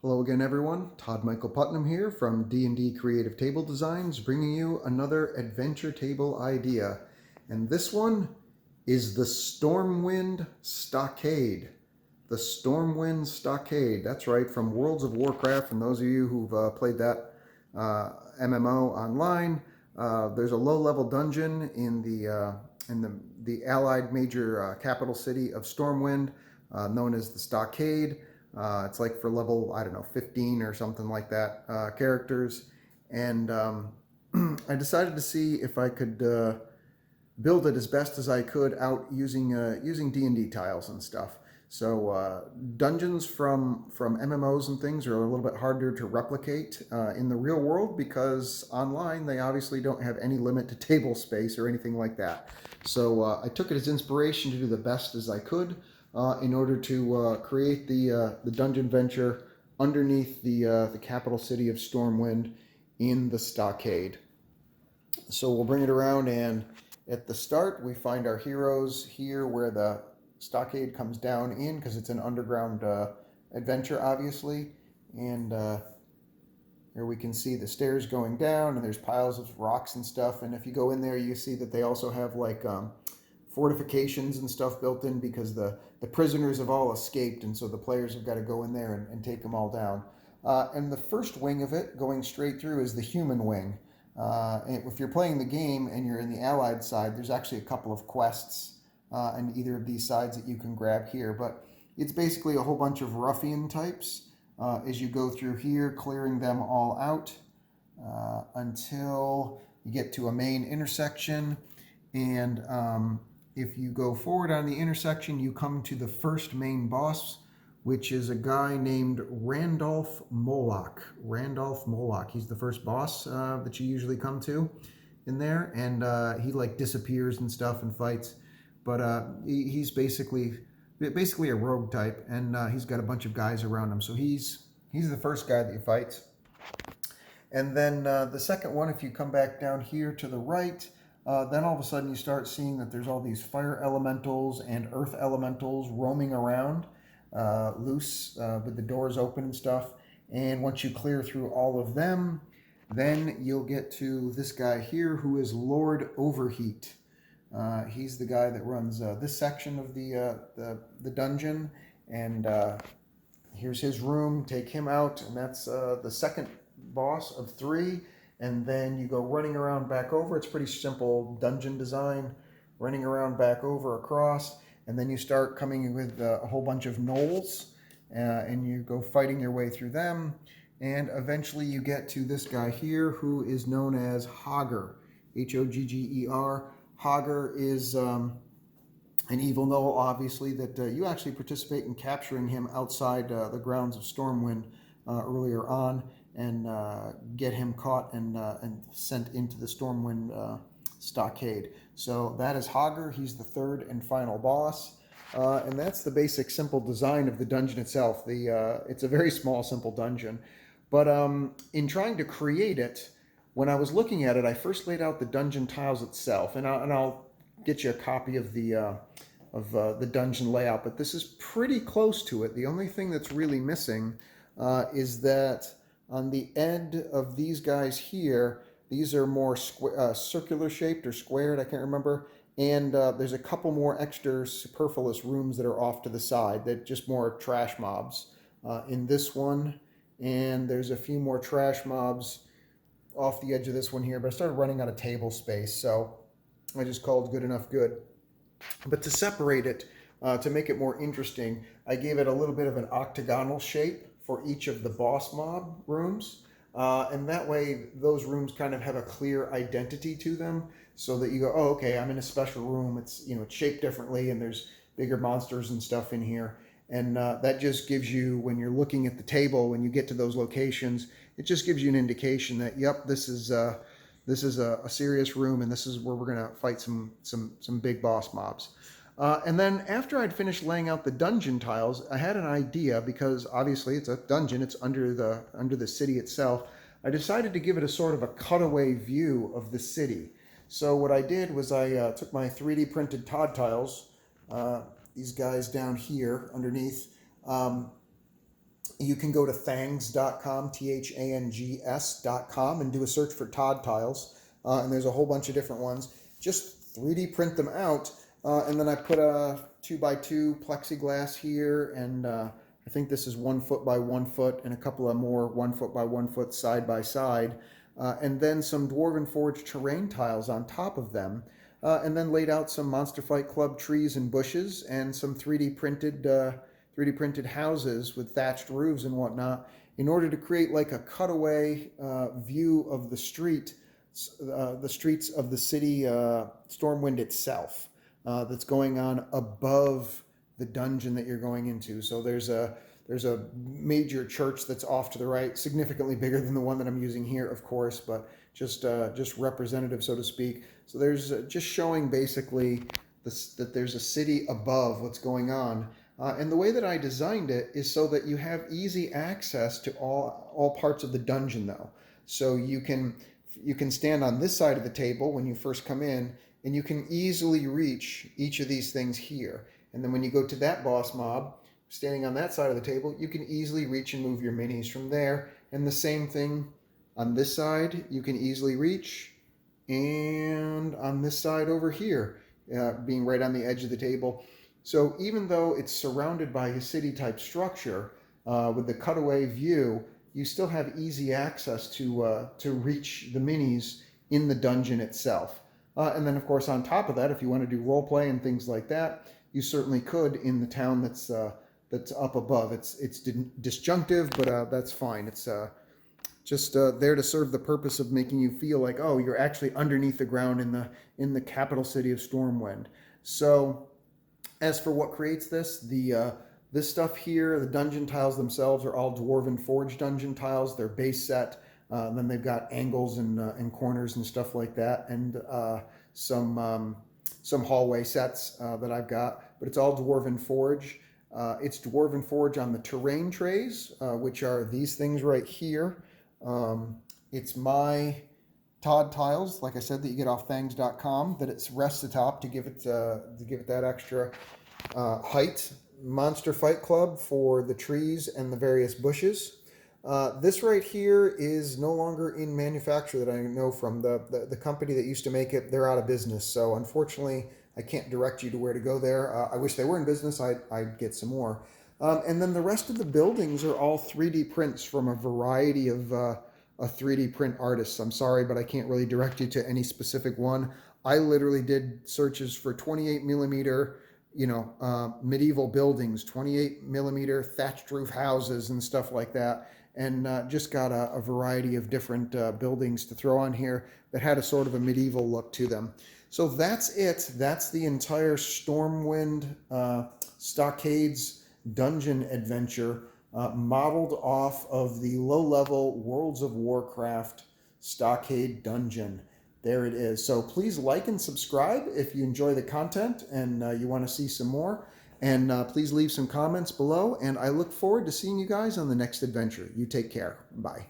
Hello again, everyone. Todd Michael Putnam here from D&D Creative Table Designs, bringing you another adventure table idea. And this one is the Stormwind Stockade. The Stormwind Stockade. That's right, from Worlds of Warcraft. And those of you who've played that MMO online, there's a low-level dungeon in the allied major capital city of Stormwind, known as the Stockade. It's like for level, I don't know, 15 or something like that characters. And I decided to see if I could build it as best as I could out using D&D tiles and stuff. So dungeons from MMOs and things are a little bit harder to replicate in the real world because online they obviously don't have any limit to table space or anything like that. So I took it as inspiration to do the best as I could in order to create the dungeon venture underneath the capital city of Stormwind in the Stockade. So we'll bring it around, and at the start we find our heroes here where the stockade comes down in, because it's an underground adventure obviously. And here we can see the stairs going down, and there's piles of rocks and stuff. And if you go in there, you see that they also have like fortifications and stuff built in, because the prisoners have all escaped, and so the players have got to go in there and take them all down. And the first wing of it, going straight through, is the human wing. And if you're playing the game and you're in the allied side, there's actually a couple of quests on either of these sides that you can grab here. But it's basically a whole bunch of ruffian types as you go through here, clearing them all out until you get to a main intersection. And if you go forward on the intersection, you come to the first main boss, which is a guy named Randolph Moloch. Randolph Moloch. He's the first boss that you usually come to in there, and he like disappears and stuff and fights. But he's basically a rogue type, and he's got a bunch of guys around him. So he's the first guy that you fight. And then the second one, if you come back down here to the right, then all of a sudden you start seeing that there's all these fire elementals and earth elementals roaming around loose with the doors open and stuff. And once you clear through all of them, then you'll get to this guy here, who is Lord Overheat. He's the guy that runs this section of the dungeon, and here's his room. Take him out, and that's the second boss of 3. And then you go running around back over. It's pretty simple dungeon design, running around back over across, and then you start coming with a whole bunch of gnolls, and you go fighting your way through them, and eventually you get to this guy here, who is known as Hogger, Hogger. Hogger is an evil gnoll, obviously, that you actually participate in capturing him outside the grounds of Stormwind earlier on, and get him caught and sent into the Stormwind Stockade. So that is Hogger. He's the third and final boss. And that's the basic simple design of the dungeon itself. It's a very small, simple dungeon. But in trying to create it, when I was looking at it, I first laid out the dungeon tiles itself. And I'll get you a copy of the dungeon layout. But this is pretty close to it. The only thing that's really missing is that on the end of these guys here, these are more circular shaped or squared, I can't remember. And there's a couple more extra superfluous rooms that are off to the side, that just more trash mobs in this one. And there's a few more trash mobs off the edge of this one here, but I started running out of table space, so I just called good enough good. But to separate it, to make it more interesting, I gave it a little bit of an octagonal shape for each of the boss mob rooms. And that way, those rooms kind of have a clear identity to them, so that you go, oh, okay, I'm in a special room. It's, it's shaped differently, and there's bigger monsters and stuff in here. And that just gives you, when you're looking at the table, when you get to those locations, it just gives you an indication that, yep, this is a serious room, and this is where we're gonna fight some big boss mobs. And then after I'd finished laying out the dungeon tiles, I had an idea, because obviously it's a dungeon, it's under the city itself. I decided to give it a sort of a cutaway view of the city. So what I did was I took my 3D printed Todd tiles, these guys down here underneath, you can go to thangs.com, thangs.com, and do a search for Todd tiles. And there's a whole bunch of different ones. Just 3D print them out. And then I put a 2x2 plexiglass here, and I think this is 1 foot by 1 foot, and a couple of more 1 foot by 1 foot side by side. And then some Dwarven Forge terrain tiles on top of them. And then laid out some Monster Fight Club trees and bushes, and some 3D printed houses with thatched roofs and whatnot, in order to create like a cutaway view of the streets of the city Stormwind itself, that's going on above the dungeon that you're going into. So there's a major church that's off to the right, significantly bigger than the one that I'm using here, of course, but just representative, so to speak. So there's just showing basically that there's a city above what's going on. And the way that I designed it is so that you have easy access to all parts of the dungeon, though. So you can stand on this side of the table when you first come in, and you can easily reach each of these things here. And then when you go to that boss mob, standing on that side of the table, you can easily reach and move your minis from there. And the same thing on this side, you can easily reach. And on this side over here, being right on the edge of the table. So even though it's surrounded by a city-type structure with the cutaway view, you still have easy access to reach the minis in the dungeon itself. And then, of course, on top of that, if you want to do role play and things like that, you certainly could in the town that's up above. It's disjunctive, but that's fine. It's just there to serve the purpose of making you feel like, oh, you're actually underneath the ground in the capital city of Stormwind. So as for what creates this, this stuff here, the dungeon tiles themselves are all Dwarven Forge dungeon tiles. They're base set. Then they've got angles and corners and stuff like that, and some hallway sets that I've got. But it's all Dwarven Forge. It's Dwarven Forge on the terrain trays, which are these things right here. It's my Todd tiles, like I said, that you get off thangs.com, that it rests atop to give it that extra height. Monster Fight Club for the trees and the various bushes. This right here is no longer in manufacture that I know from. The company that used to make it, they're out of business. So unfortunately, I can't direct you to where to go there. I wish they were in business. I'd get some more. And then the rest of the buildings are all 3D prints from a variety of 3D print artists. I'm sorry, but I can't really direct you to any specific one. I literally did searches for 28 millimeter, medieval buildings, 28 millimeter thatched roof houses and stuff like that. And just got a variety of different buildings to throw on here that had a sort of a medieval look to them. So that's it. That's the entire Stormwind Stockades dungeon adventure, modeled off of the low-level Worlds of Warcraft Stockade dungeon. There it is. So please like and subscribe if you enjoy the content and you want to see some more. And please leave some comments below. And I look forward to seeing you guys on the next adventure. You take care. Bye.